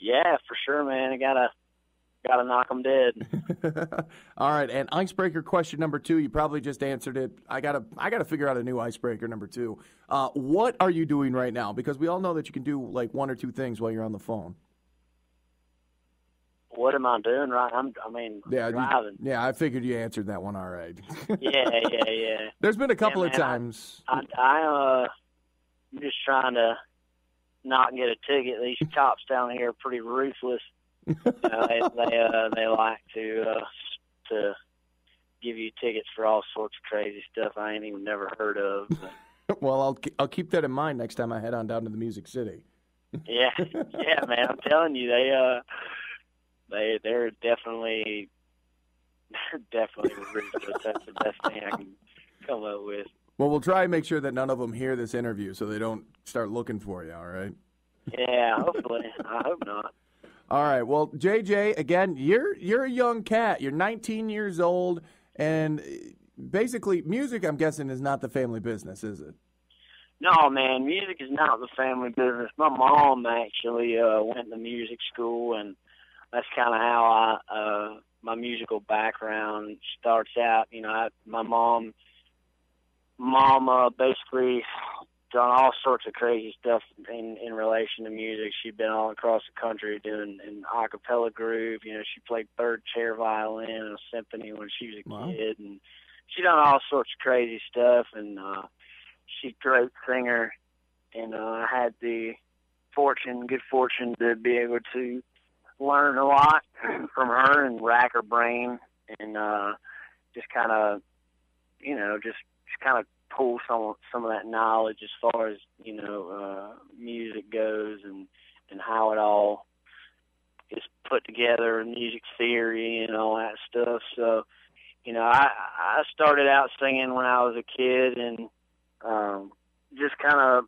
Yeah, for sure, man. I gotta knock them dead. All right, and icebreaker question number 2. You probably just answered it. I gotta figure out a new icebreaker number 2. What are you doing right now? Because we all know that you can do like 1 or 2 things while you're on the phone. What am I doing right? Driving. I figured you answered that one all right. Yeah. There's been a couple of times. I'm just trying to not get a ticket. These cops down here are pretty ruthless. They like to give you tickets for all sorts of crazy stuff I ain't even never heard of. Well, I'll keep that in mind next time I head on down to the Music City. Yeah, man. I'm telling you, they're definitely ruthless. That's the best thing I can come up with. Well, we'll try and make sure that none of them hear this interview so they don't start looking for you, all right? Yeah, hopefully. I hope not. All right. Well, JJ, again, you're a young cat. You're 19 years old, and basically music, I'm guessing, is not the family business, is it? No, man, music is not the family business. My mom actually went to music school, and that's kind of how my musical background starts out. My mom basically done all sorts of crazy stuff in relation to music. She'd been all across the country doing an a cappella group. She played third chair violin in a symphony when she was a kid, and she done all sorts of crazy stuff. And she's a great singer, and I had the good fortune to be able to learn a lot from her and rack her brain, and just kind of pull some of that knowledge as far as music goes, and how it all is put together, music theory and all that stuff. So I started out singing when I was a kid, and just kind of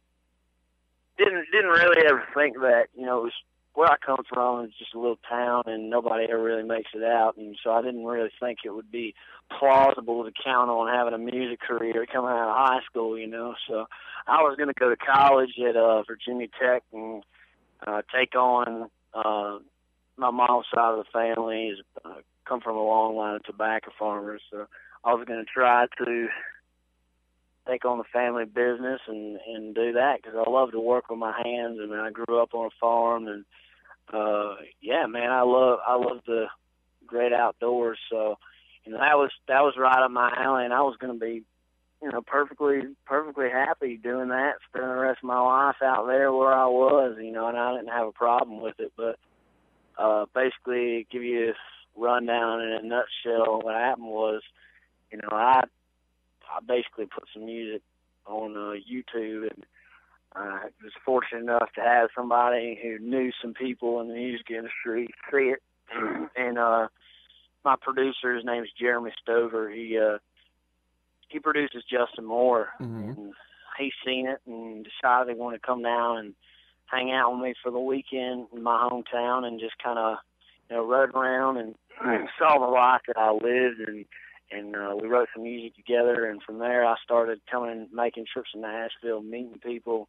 didn't really ever think that it was where I come from is just a little town, and nobody ever really makes it out, and so I didn't really think it would be plausible to count on having a music career coming out of high school, So I was going to go to college at Virginia Tech and take on my mom's side of the family is come from a long line of tobacco farmers, so I was going to try to take on the family business and do that because I love to work with my hands. I mean, I grew up on a farm, and man, I love the great outdoors. So, that was right up my alley, and I was going to be, perfectly happy doing that, spending the rest of my life out there where I was, and I didn't have a problem with it. But basically, give you a rundown in a nutshell. What happened was, I basically put some music on YouTube, and I was fortunate enough to have somebody who knew some people in the music industry see it. And my producer, his name is Jeremy Stover. He produces Justin Moore, and he's seen it and decided he wanted to come down and hang out with me for the weekend in my hometown, and just kind of rode around and saw the life that I lived, and we wrote some music together. And from there, I started making trips to Nashville, meeting people,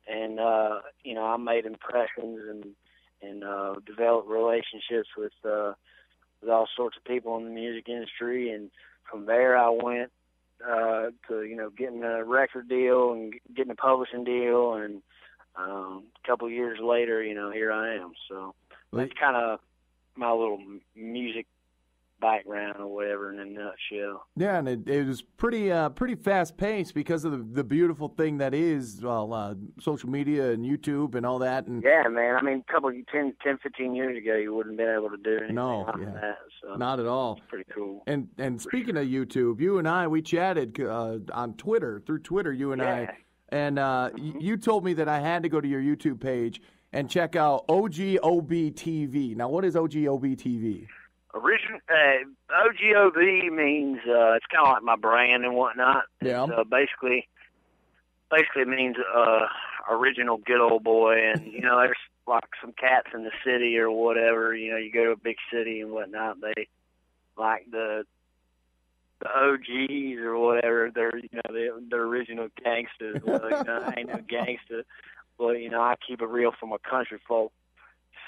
and I made impressions and developed relationships with all sorts of people in the music industry. And from there, I went to getting a record deal and getting a publishing deal, and a couple of years later, here I am. So that's kind of my little music background or whatever in a nutshell. Yeah, and it was pretty fast paced because of the beautiful thing that is social media and YouTube and all that. And yeah, man. I mean, 10, 15 years ago, you wouldn't have been able to do anything like that. So not at all. It's pretty cool. And speaking of YouTube, you and I, we chatted on Twitter, through Twitter, you and I. And you told me that I had to go to your YouTube page and check out OGOB TV. Now, what is OGOB TV? OGOB means it's kind of like my brand and whatnot. Yeah. So basically it means original good old boy. And there's like some cats in the city or whatever. You go to a big city and whatnot. They like the OGs or whatever. They're the original gangsters. Well, I ain't no gangster, but I keep it real for my country folk.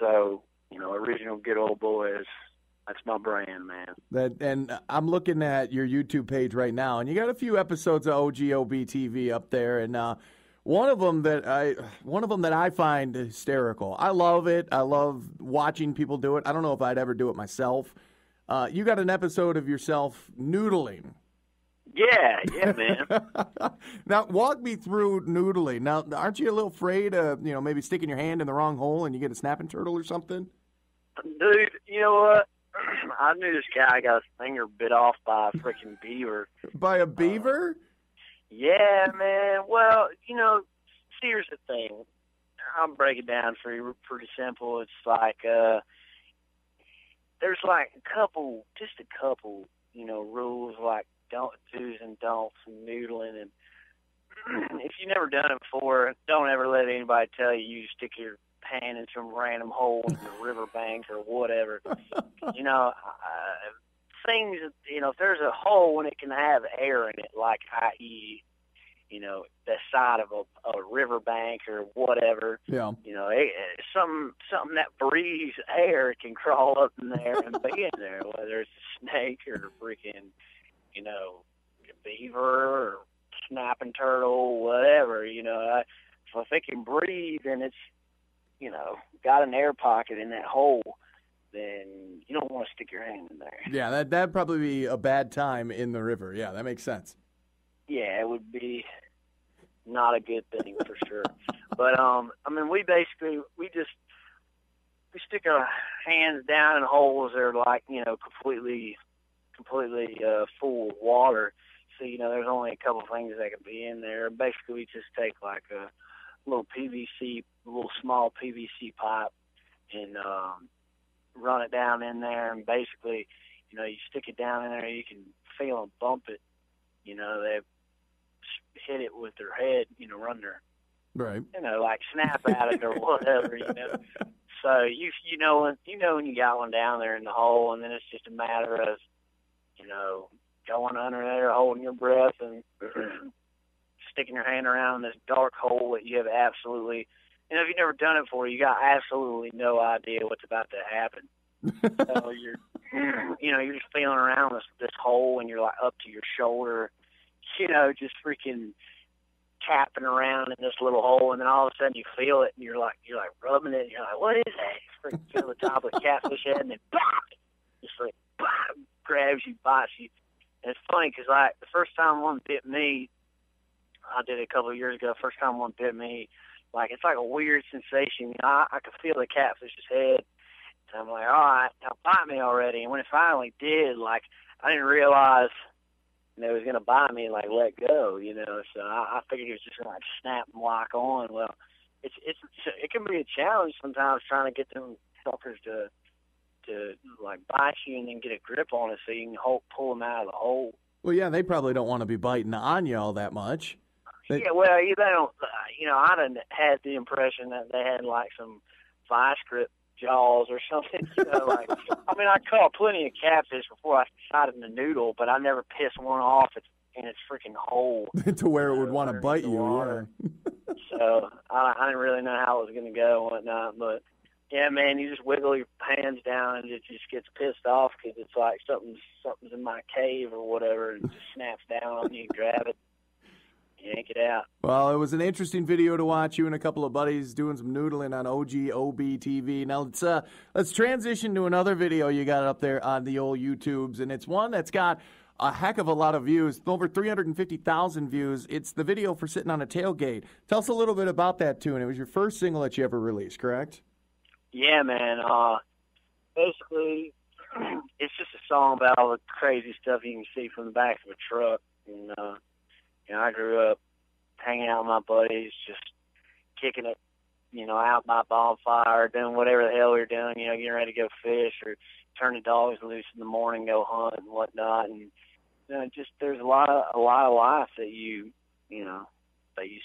So, original good old boys. That's my brand, man. And I'm looking at your YouTube page right now, and you got a few episodes of OGOB TV up there, and one of them that I find hysterical. I love it. I love watching people do it. I don't know if I'd ever do it myself. You got an episode of yourself noodling. Yeah, man. Now, walk me through noodling. Now, aren't you a little afraid of, maybe sticking your hand in the wrong hole and you get a snapping turtle or something? Dude, you know what? I knew this guy got his finger bit off by a freaking beaver. By a beaver? Yeah, man. Well, here's the thing. I'll break it down for you pretty simple. It's like, there's like a couple, rules like do's and don'ts and noodling. And if you've never done it before, don't ever let anybody tell you stick your hand in some random hole in the riverbank or whatever. Things, if there's a hole and it can have air in it, like i.e., the side of a riverbank or whatever. Yeah. Something that breathes air can crawl up in there and be in there, whether it's a snake or a freaking, a beaver or snapping turtle, whatever. If it can breathe and it's, got an air pocket in that hole, then you don't want to stick your hand in there. Yeah, that'd probably be a bad time in the river. Yeah, that makes sense. Yeah, it would be not a good thing for sure. But we stick our hands down in holes that are like, completely full of water. So, there's only a couple things that can be in there. Basically, we just take like a little small PVC pipe and run it down in there. And basically, you stick it down in there, you can feel them bump it. They hit it with their head, run their, right, like snap at it or whatever, So you know when you got one down there in the hole, and then it's just a matter of, going under there, holding your breath, and sticking your hand around this dark hole that you have absolutely, if you've never done it before, you got absolutely no idea what's about to happen. So you're just feeling around this hole, and you're like up to your shoulder, just freaking tapping around in this little hole, and then all of a sudden you feel it, and you're like rubbing it, and you're like, what is that? You freaking feel the top of the catfish head, and then just like grabs you, bites you. And it's funny because the first time one bit me, I did it a couple of years ago. First time one bit me, it's like a weird sensation. I could feel the catfish's head, and I'm like, all right, now bite me already. And when it finally did, I didn't realize it was going to bite me and let go, So I figured it was just going to snap and lock on. Well, it can be a challenge sometimes trying to get them suckers to bite you and then get a grip on it so you can pull them out of the hole. Well, yeah, they probably don't want to be biting on you all that much. Yeah, well, they don't. I done had the impression that they had some vice grip jaws or something. I caught plenty of catfish before I shot it in the noodle, but I never pissed one off in its freaking hole to where it would want to bite you. Yeah. So I didn't really know how it was going to go and whatnot, but yeah, man, you just wiggle your hands down and it just gets pissed off because it's like something's in my cave or whatever, and it just snaps down on you and grab it. Yank it out. Well, it was an interesting video to watch. You and a couple of buddies doing some noodling on OGOB TV. Now let's transition to another video you got up there on the old YouTubes, and it's one that's got a heck of a lot of views, over 350,000 views. It's the video for Sitting on a Tailgate. Tell us a little bit about that tune. It was your first single that you ever released, correct? Yeah, man. Basically, it's just a song about all the crazy stuff you can see from the back of a truck, and I grew up hanging out with my buddies, just kicking it, out by a bonfire, doing whatever the hell we were doing, getting ready to go fish or turn the dogs loose in the morning, go hunt and whatnot. And just there's a lot of life that you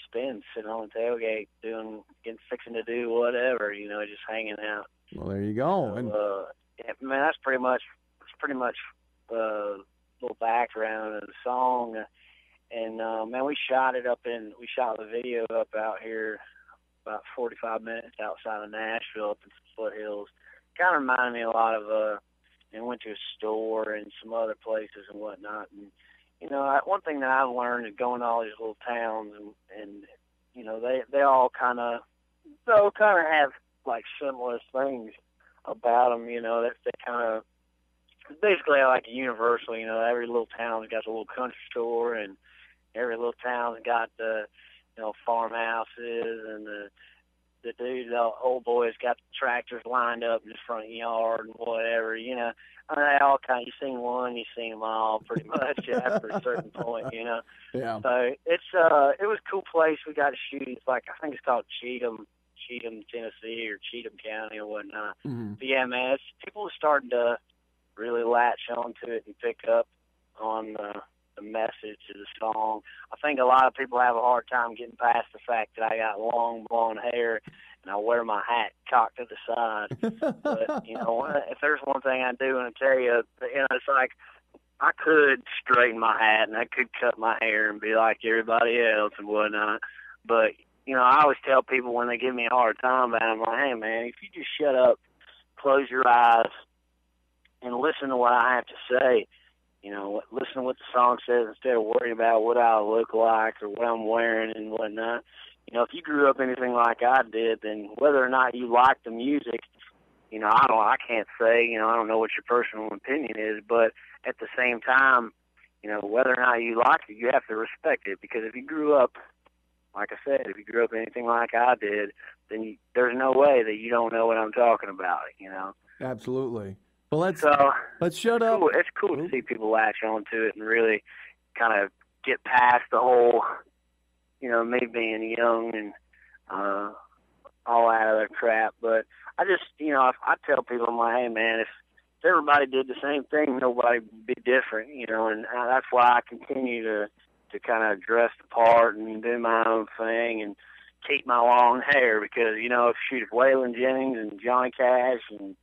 spend sitting on the tailgate fixing to do whatever, just hanging out. Well, there you go. So, yeah, man, that's pretty much the little background of the song. And man, we shot the video up out here about 45 minutes outside of Nashville up in the foothills. Kind of reminded me a lot of, and went to a store and some other places and whatnot. And, you know, one thing that I've learned is going to all these little towns and you know, they all kind of have, like, similar things about them, you know, that they kind of, it's basically like a universal, you know, every little town's got a little country store, and every little town's got the, you know, farmhouses, and the dudes, the old boys got the tractors lined up in the front yard and whatever, you know. I mean, they all kind of, you've seen one, you've seen them all pretty much after a certain point, you know. Yeah. So it was a cool place. We got to shoot. It's like, I think it's called Cheatham, Tennessee, or Cheatham County or whatnot. Mm-hmm. But yeah, man, people are starting to really latch onto it and pick up on the message of the song. I think a lot of people have a hard time getting past the fact that I got long blonde hair and I wear my hat cocked to the side. But, you know, if there's one thing I do want to tell you, it's like I could straighten my hat and I could cut my hair and be like everybody else and whatnot. But, you know, I always tell people when they give me a hard time about it, I'm like, hey, man, if you just shut up, close your eyes, and listen to what I have to say, you know, listen to what the song says instead of worrying about what I look like or what I'm wearing and whatnot. You know, if you grew up anything like I did, then whether or not you like the music, you know, I can't say, you know, I don't know what your personal opinion is, but at the same time, you know, whether or not you like it, you have to respect it, because if you grew up, like I said, if you grew up anything like I did, then there's no way that you don't know what I'm talking about, you know. Absolutely. Well, let's shut up. Cool. It's cool to see people latch onto it and really kind of get past the whole, you know, me being young and all that other crap. But I just, you know, I tell people, I'm like, hey, man, if everybody did the same thing, nobody would be different, you know, and that's why I continue to kind of dress the part and do my own thing and keep my long hair, because, you know, if Waylon Jennings and Johnny Cash and,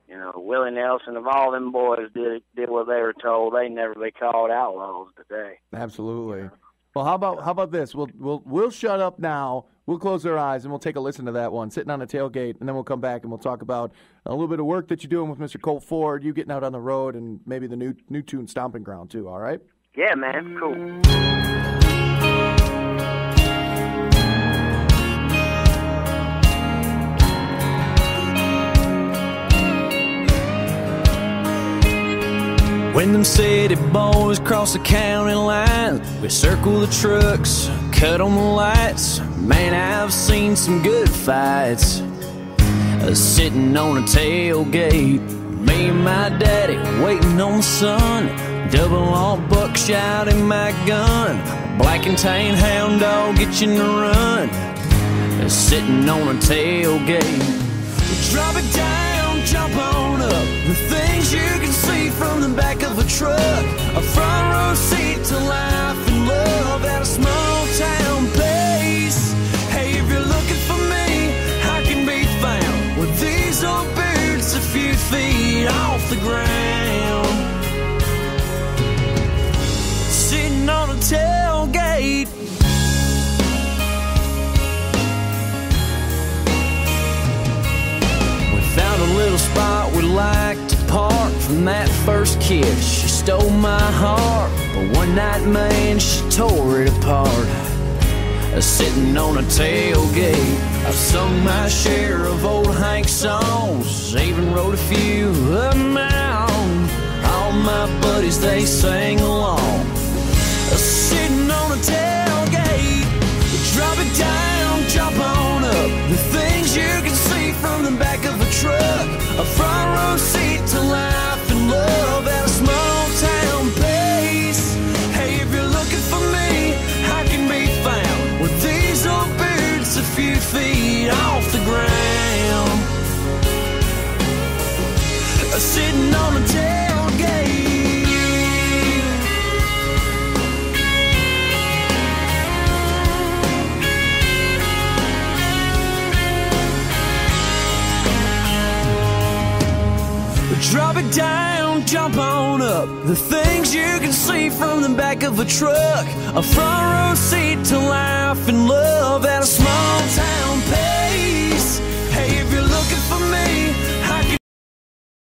you know, Willie Nelson, if all them boys did what they were told, they'd never be called outlaws today. Absolutely. You know? Well, how about this? We'll shut up now. We'll close our eyes and we'll take a listen to that one, sitting on a tailgate, and then we'll come back and we'll talk about a little bit of work that you're doing with Mr. Colt Ford, you getting out on the road, and maybe the new tune Stomping Ground too. All right? Yeah, man. Cool. When them city boys cross the county line, we circle the trucks, cut on the lights. Man, I've seen some good fights. Sitting on a tailgate, me and my daddy waiting on the sun. Double all buckshot in my gun, black and tan hound dog get you in the run. Sitting on a tailgate, drop it down, jump on up. The things you can see from the back of a truck, a front row seat to life and love at a small town place. Hey, if you're looking for me, I can be found with these old boots a few feet off the ground. Sitting on a tailgate, we found a little spot we like to park. From that first kiss, she stole my heart, but one night, man, she tore it apart. Sitting on a tailgate, I've sung my share of old Hank songs, even wrote a few of my own. All my buddies, they sang along. Sitting on a tailgate, drop it down, jump on up. The things you can see from the back of a truck, a front row seat to life and love at a small town place. Hey, if you're looking for me, I can be found with these old boots a few feet off the ground. Sitting on a tailgate. Drop it down, jump on up. The things you can see from the back of a truck. A front row seat to life and love at a small town pace. Hey, if you're looking for me,